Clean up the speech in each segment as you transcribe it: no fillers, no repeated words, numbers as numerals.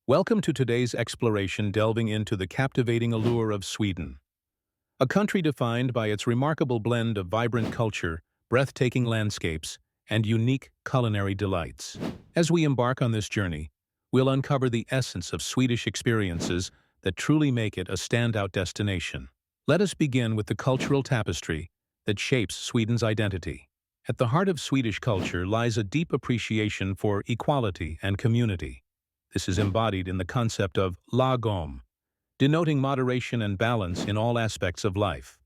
Welcome to today's exploration delving into the captivating allure of Sweden, a country defined by its remarkable blend of vibrant culture, breathtaking landscapes, and unique culinary delights. As we embark on this journey, we'll uncover the essence of Swedish experiences that truly make it a standout destination. Let us begin with the cultural tapestry that shapes Sweden's identity. At the heart of Swedish culture lies a deep appreciation for equality and community. This is embodied in the concept of lagom, denoting moderation and balance in all aspects of life.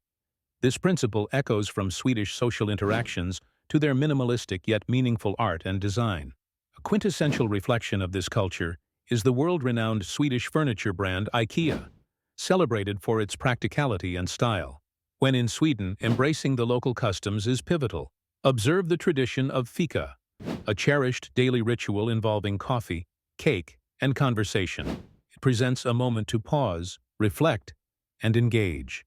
This principle echoes from Swedish social interactions to their minimalistic yet meaningful art and design. A quintessential reflection of this culture is the world-renowned Swedish furniture brand IKEA, celebrated for its practicality and style. When in Sweden, embracing the local customs is pivotal. Observe the tradition of FIKA, a cherished daily ritual involving coffee, cake, and conversation. It presents a moment to pause, reflect, and engage.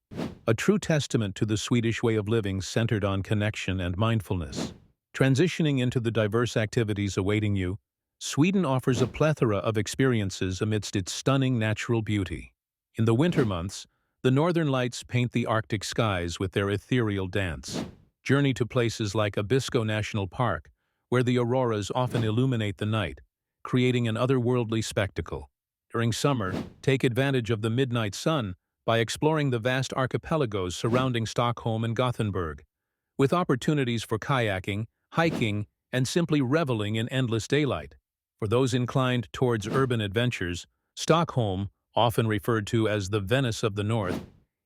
A true testament to the Swedish way of living centered on connection and mindfulness. Transitioning into the diverse activities awaiting you, Sweden offers a plethora of experiences amidst its stunning natural beauty. In the winter months, the northern lights paint the Arctic skies with their ethereal dance. Journey to places like Abisko National Park, where the auroras often illuminate the night, creating an otherworldly spectacle. During summer, take advantage of the midnight sun by exploring the vast archipelagos surrounding Stockholm and Gothenburg, with opportunities for kayaking, hiking, and simply reveling in endless daylight. For those inclined towards urban adventures, Stockholm, often referred to as the Venice of the North,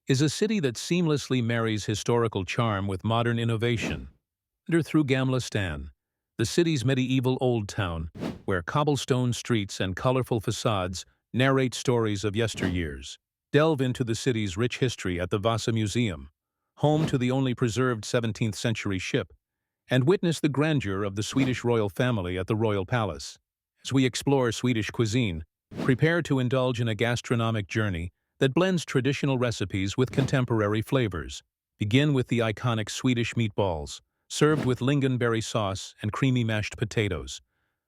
is a city that seamlessly marries historical charm with modern innovation. Wander through Gamla Stan, the city's medieval old town, where cobblestone streets and colorful facades narrate stories of yesteryears. Delve into the city's rich history at the Vasa Museum, home to the only preserved 17th-century ship, and witness the grandeur of the Swedish royal family at the Royal Palace. As we explore Swedish cuisine, prepare to indulge in a gastronomic journey that blends traditional recipes with contemporary flavors. Begin with the iconic Swedish meatballs, served with lingonberry sauce and creamy mashed potatoes,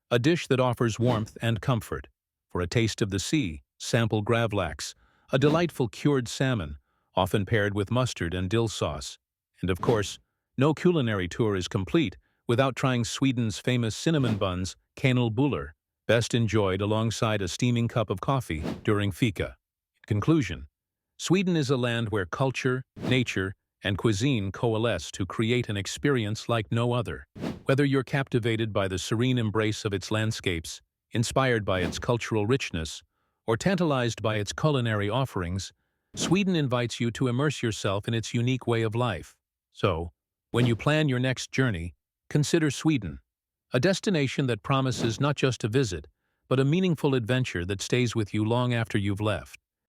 a dish that offers warmth and comfort. For a taste of the sea, sample gravlax, a delightful cured salmon, often paired with mustard and dill sauce. And of course, no culinary tour is complete without trying Sweden's famous cinnamon buns, kanelbullar, best enjoyed alongside a steaming cup of coffee during FIKA. In conclusion, Sweden is a land where culture, nature, and cuisine coalesce to create an experience like no other. Whether you're captivated by the serene embrace of its landscapes, inspired by its cultural richness, or tantalized by its culinary offerings, Sweden invites you to immerse yourself in its unique way of life. So, when you plan your next journey, consider Sweden, a destination that promises not just a visit, but a meaningful adventure that stays with you long after you've left.